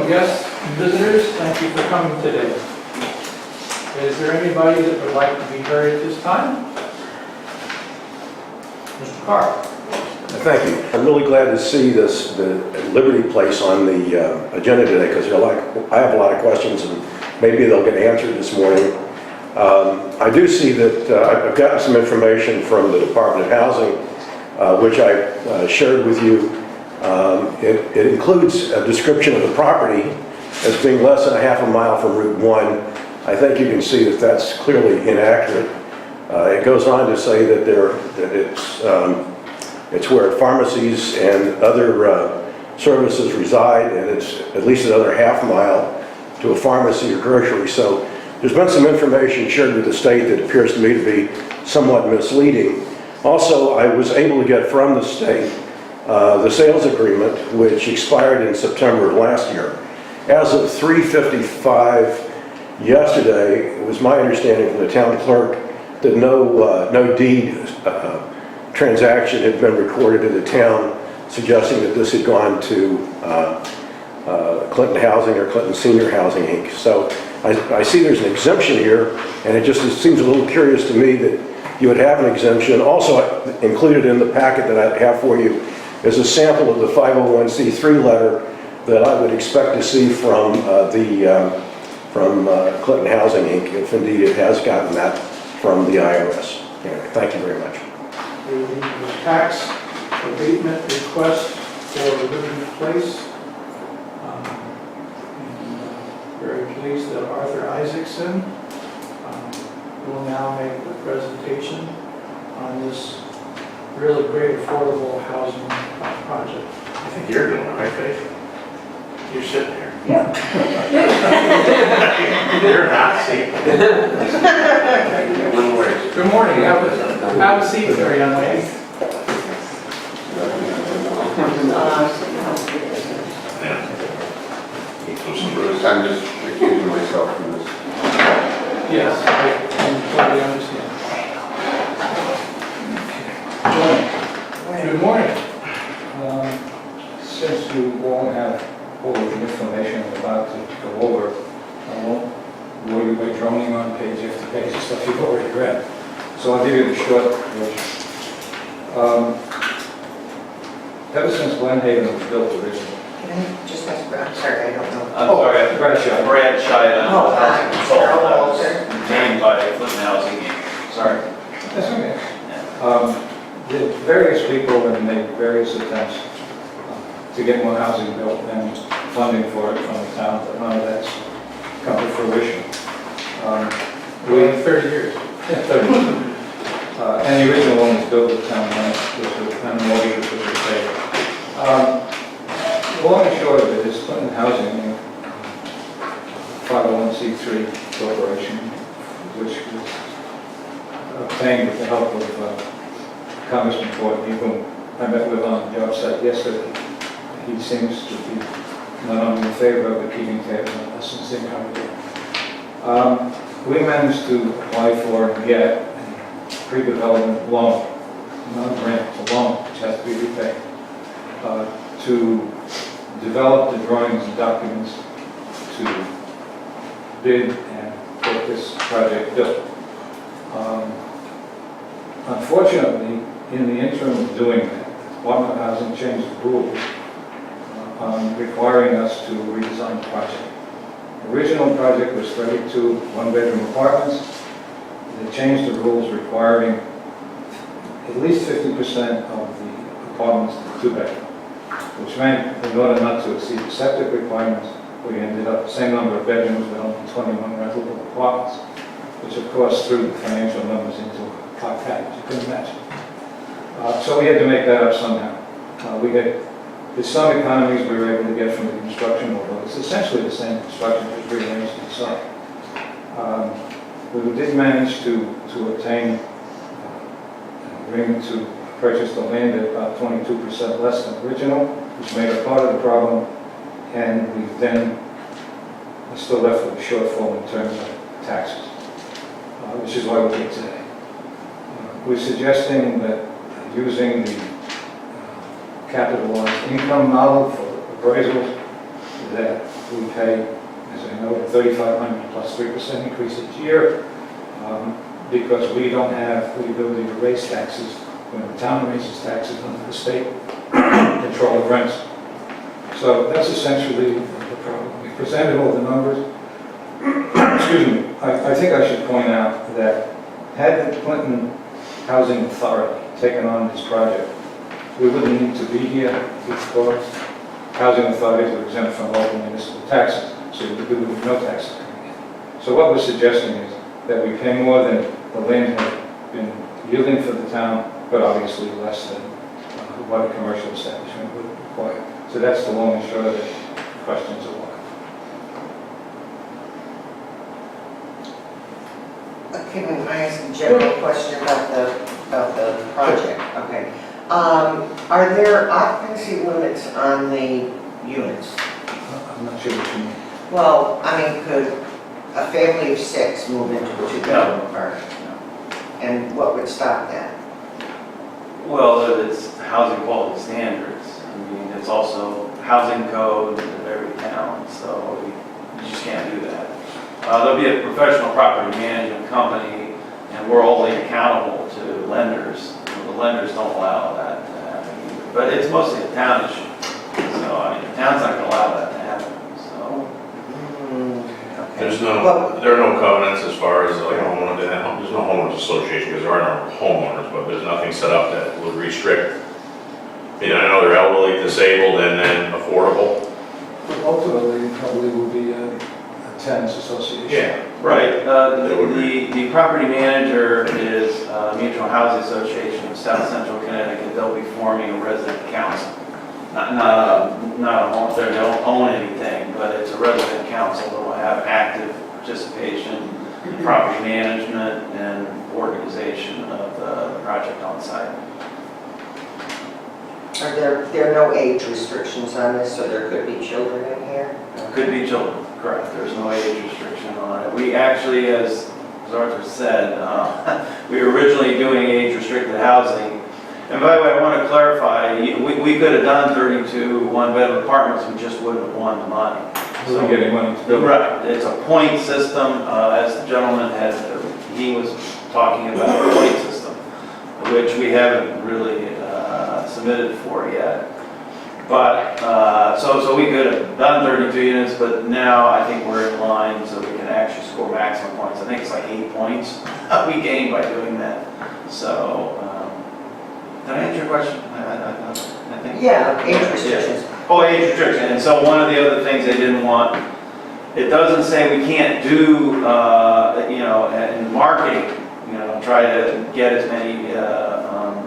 welcome guests and visitors. Thank you for coming today. Is there anybody that would like to be heard at this time? Mr. Carr. Thank you. I'm really glad to see the Liberty Place on the agenda today because I have a lot of questions and maybe they'll get answered this morning. I do see that I've gotten some information from the Department of Housing, which I shared with you. It includes a description of the property as being less than a half a mile from Route 1. I think you can see that that's clearly inaccurate. It goes on to say that it's where pharmacies and other services reside, and it's at least another half mile to a pharmacy or grocery. So there's been some information shared with the state that appears to me to be somewhat misleading. Also, I was able to get from the state the sales agreement, which expired in September of last year. As of 3:55 yesterday, it was my understanding from the town clerk that no deed transaction had been recorded in the town, suggesting that this had gone to Clinton Housing or Clinton Senior Housing, Inc. So I see there's an exemption here, and it seems a little curious to me that you would have an exemption. Also included in the packet that I have for you is a sample of the 501c3 letter that I would expect to see from Clinton Housing, Inc., if indeed it has gotten that from the IRS. Anyway, thank you very much. The tax abatement request for Liberty Place. Very pleased that Arthur Isaacson will now make the presentation on this really great affordable housing project. I think you're doing it right, Faith. You're sitting here. Yeah. You're not seated. Good morning. Have a seat there, young lady. I'm just recusing myself from this. Yes, I totally understand. Good morning. Since you won't have all of the information about to go over, I won't bore you by droning on page after page of stuff you've already read. So I'll give you the short version. Ever since Glenhaven was built originally. Can I just ask, I'm sorry, I don't know. I'm sorry, Brad Shide. Brad Shide, I'm Oh, a housing Carol consultant. I Walter. was named by Clinton Housing Inc. Sorry. That's okay. The various people have made various attempts to get more housing built and funding for it from the town, but none of that's come to fruition. We have 30 years. Yeah, 30 years. And the original one was built at town money, which was kind of mortgage, which was paid. Long and short of it is Clinton Housing, Inc., 501c3 corporation, which was obtained with the help of Congressman Ford, whom I met with on the job site yesterday. He seems to be not only in favor of the keeping tabs on us and seeing how we do. We managed to apply for and get a pre-development loan, not a grant, it's a loan, which has to be repaid, to develop the drawings and documents to bid and get this project built. Unfortunately, in the interim of doing that, the Department of Housing changed the rules requiring us to redesign the project. The original project was 32 one-bedroom apartments. They changed the rules requiring at least 50% of the apartments to be two-bedroom, which meant in order not to exceed the septic requirements, we ended up the same number of bedrooms but only 21 rentable apartments, which of course threw the financial numbers into a hot package, you can imagine. So we had to make that up somehow. There's some economies we were able to get from the construction, although it's essentially the same construction, just rearranged inside. We did manage to obtain an agreement to purchase the land at about 22% less than original, which made a part of the problem, and we then are still left with a shortfall in terms of taxes, which is why we're here today. We're suggesting that using the capitalized income model for appraisals, that We pay, as I know, $3,500 plus 3% increase each year, because we don't have the ability to raise taxes when the town raises taxes under the state control of rents. So that's essentially the problem. We presented all the numbers. Excuse me. I think I should point out that had the Clinton Housing Authority taken on this project, we wouldn't need to be here because housing authorities are exempt from local municipal taxes, so we would have no taxes coming in. So what we're suggesting is that we pay more than the land has been yielding for the town, but obviously less than what a commercial establishment would require. So that's the long and short of it. Questions are welcome. Can I ask a general question about the project? Okay. Are there occupancy limits on the units? I'm not sure what you mean. Well, I mean, could a family of 6 move into a 2-bedroom apartment? And what would stop that? Well, it's housing quality standards. I mean, it's also housing code in every town, so you just can't do that. There'll be a professional property management company, and we're only accountable to lenders. The lenders don't allow that to happen either. But it's mostly a town issue. So, I mean, the town's not going to allow that to happen, so. There are no covenants as far as like a homeowner, there's no homeowners association because there are no homeowners, but there's nothing set up that would restrict. I know they're elderly, disabled, and then affordable. But ultimately, it probably will be a tenants association. Right. The property manager is Mutual Housing Association of South Central Connecticut. They'll be forming a resident council. Not a home, they don't own anything, but it's a resident council that will have active participation in property management and organization of the project on site. Are there are no age restrictions on this, so there could be children in here? Could be children, correct. There's no age restriction on it. We actually, as Arthur said, we were originally doing age-restricted housing. And by the way, I want to clarify, we could have done 32 one-bedroom apartments, we just wouldn't have won the money. So we're getting money to build. Right, it's a point system, as the gentleman he was talking about a point system, which we haven't really submitted for yet. But, so we could have done 32 units, but now I think we're in line so we can actually score maximum points. I think it's like 8 points we gained by doing that. So, did I answer your question? I think. Yeah, age restrictions. Oh, age restriction. And so one of the other things they didn't want, it doesn't say we can't do, in marketing, try to get as many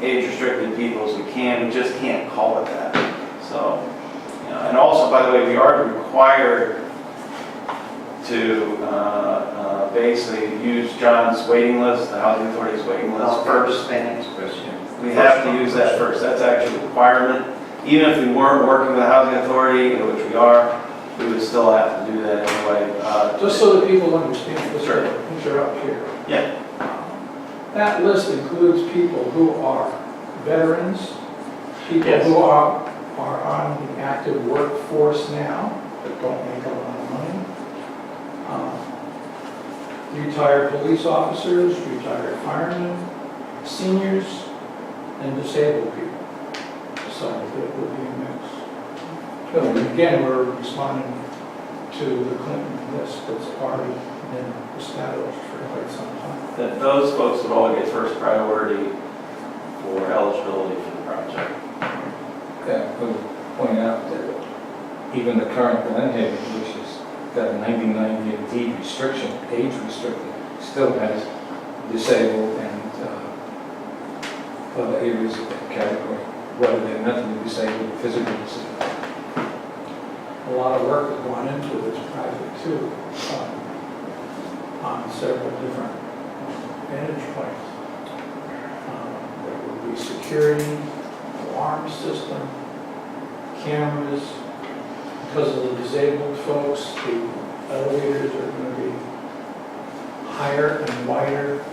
age-restricted people as we can. We just can't call it that. So, and also, by the way, we are required to basically use John's waiting list, the Housing Authority's waiting list first. We have to use that first. That's actually a requirement. Even if we weren't working with the Housing Authority, which we are, we would still have to do that anyway. Just so that people understand, just Sure. to interrupt here. Yeah. That list includes people who are veterans, people Yes. who are on the active workforce now, but don't make a lot of money. Retired police officers, retired firemen, seniors, and disabled people. So it would be a mix. But again, we're responding to the Clinton list that's already been established for quite some time. That those folks would all get first priority for eligibility for the project. Yeah, I would point out that even the current Glenhaven, which has got a 99-year deed restriction, age restricted, still has disabled and other areas of that category, whether they're mentally disabled or physically disabled. A lot of work has gone into this project too, on several different vantage points. There will be security, alarm system, cameras. Because of the disabled folks, the elevators are going to be higher and wider.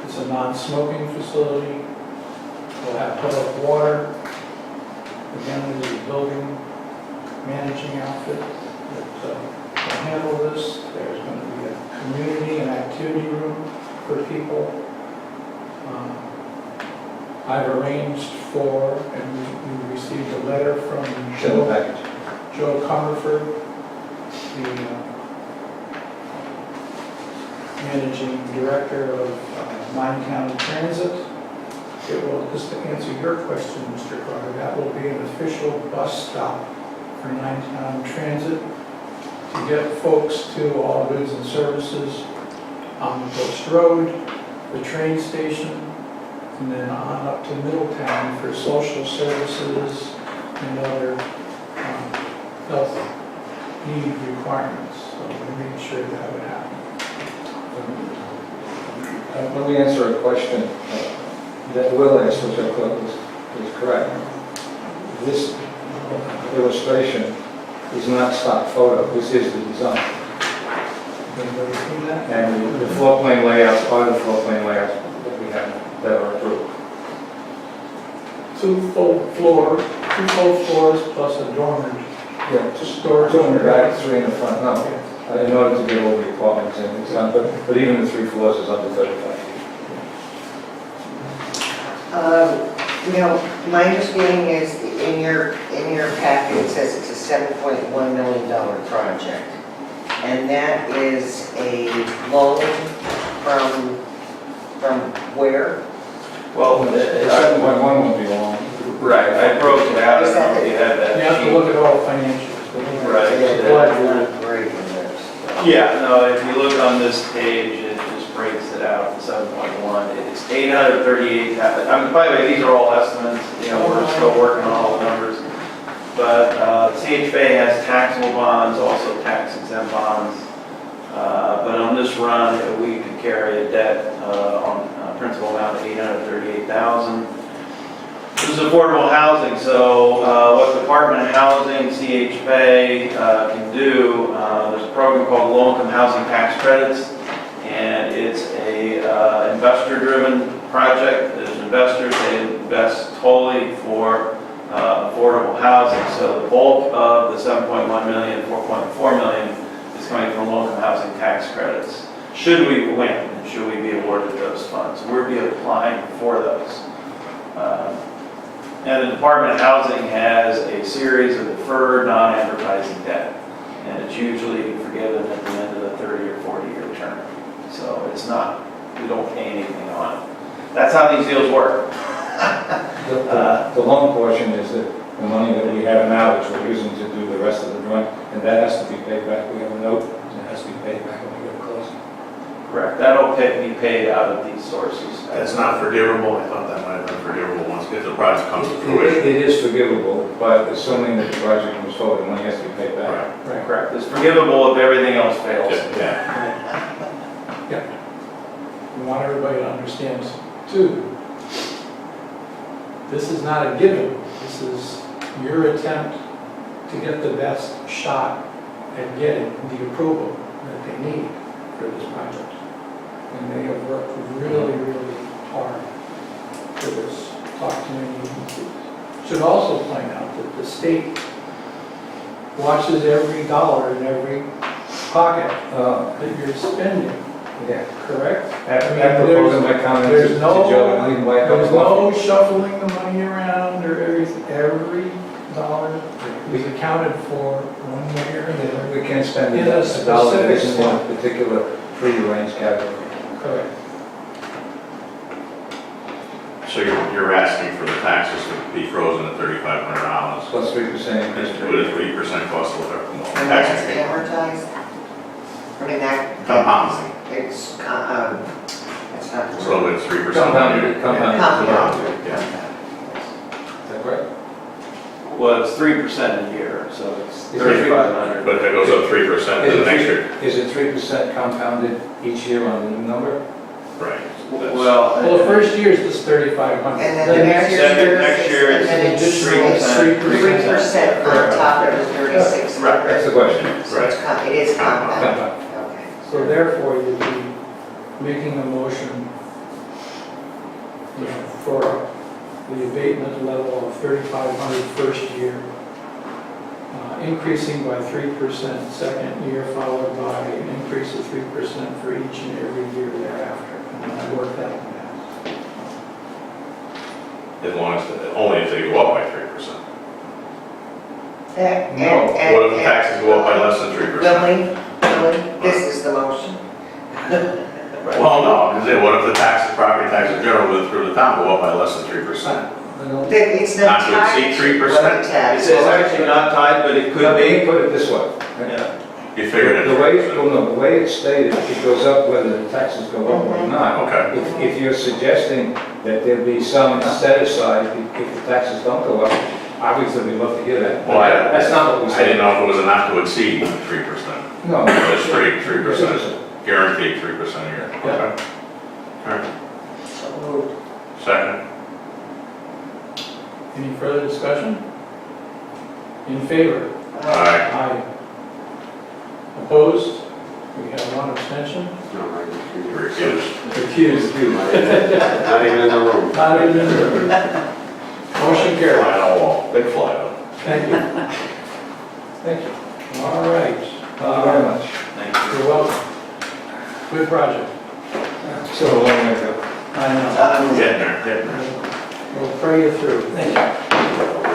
It's a non-smoking facility. We'll have public water. Again, there's a building managing outfit that will handle this. There's going to be a community and activity room for people. I've arranged for, and we received a letter from Shuttle package. Joe Comerford, the managing director of Nine County Transit. It will, just to answer your question, Mr. Carter, that will be an official bus stop for Nine County Transit to get folks to all goods and services on the Post Road, the train station, and then on up to Middletown for social services and other health need requirements. So we made sure that would happen. Let me answer a question that Will asked, which I thought was correct. This illustration is not stock photo, this is the design. Everybody see that? And the floor plan layouts are the floor plan layouts that we have, that are approved. Two full floors plus a dormer. Yeah, Just storage. 2 in the back, 3 in the front, no. In order to get all the apartments in, it's not, but even the 3 floors is under 35 feet. My understanding is in your packet, it says it's a $7.1 million project. And that is a loan from where? Well, 7.1 won't be long. right, I broke it out, I don't know if you have that You have to sheet. look at all financials. Right. Yeah, not great in this. Yeah, no, if you look on this page, it just breaks it out, the 7.1, it's 838, by the way, these are all estimates, we're still working on all the numbers. But CHA has taxable bonds, also tax exempt bonds. But on this run, we could carry a debt on principal amount of $838,000. This is affordable housing, so what the Department of Housing, CHA, can do, there's a program called Low-Income Housing Tax Credits, and it's a investor-driven project. There's investors, they invest totally for affordable housing. So the bulk of the 7.1 million, 4.4 million is coming from low-income housing tax credits. Should we win, and should we be awarded those funds, we'll be applying for those. And the Department of Housing has a series of deferred non-advertising debt, and it's usually forgiven at the end of the 30 or 40-year term. So it's not, we don't pay anything on it. That's how these deals work. The loan portion is the money that we have now, which we're using to do the rest of the drawing, and that has to be paid back. We have a note, and it has to be paid back when we go to closing. Correct. That'll be paid out of these sources. That's not forgivable, I thought that might have been forgivable once if the project comes to fruition. It is forgivable, but assuming that the project moves forward, the money has to be paid back. Right. Correct. It's forgivable if everything else fails. Yeah. We want everybody to understand too, this is not a given. This is your attempt to get the best shot at getting the approval that they need for this project. And they have worked really, really hard for this. Talked to many agencies. Should also point out that the state watches every dollar in every pocket that you're spending. Yeah. Correct? After proposing my comments to There's no, Joe, and leaving my there's no shuffling the money around or everything. Every dollar is accounted for one way or another. We can't spend In a a dollar that isn't in specific a particular prearranged category. Correct. So you're asking for the taxes to be frozen at $3,500. Plus 3% increase. With a 3% cost of living. And that's amortized? I mean, that. Compounding. It's, that's not. So it's 3%. Compounded. Compounded. Yeah. Is that right? Well, it's 3% a year, so it's Is it 3,500. But if it goes up 3% to the next year. Is it 3% compounded each year on the new number? Right. Well, the first year is just 3,500. And then the next year. Next year and is then it's additional 3% on top of the 36. Right, That's the question. So it is compounded. Compound. Okay. So therefore, you'd be making a motion for the abatement level of 3,500 first year increasing by 3% second year, followed by an increase of 3% for each and every year thereafter. And then I worked that one out. As long as, only if they go up by 3%. What if the taxes go up by less than 3%? Lily, this is the motion. Well, no, because what if the taxes, property taxes generally through the town go up by less than 3%? It's not Not to tied exceed to 3%? what the It's tax. actually not tied, but it could Let me be. put it this way. Yeah. You figured it. The way, well, no, the way it's stated, it goes up whether the taxes go up or not. Okay. If you're suggesting that there be some set aside if the taxes don't go up, obviously we'd love to hear that. Well, That's not what we I said. didn't know if it was enough to exceed 3%. No. Just straight 3%, guaranteed 3% a year. Yeah. Okay. All right, So moved. second. Any further discussion? In favor? Aye. Aye. Opposed? We have one abstention. No, I You refuse. recused. Accused. Not even in the room. Not even in the room. Motion carried. Fly on the wall, big fly on. Thank you. Thank you. All right. Thank you very much. Thank you. You're welcome. Good project. Still a long way to go. I know. Getting there, getting there. We'll pray you through. Thank you.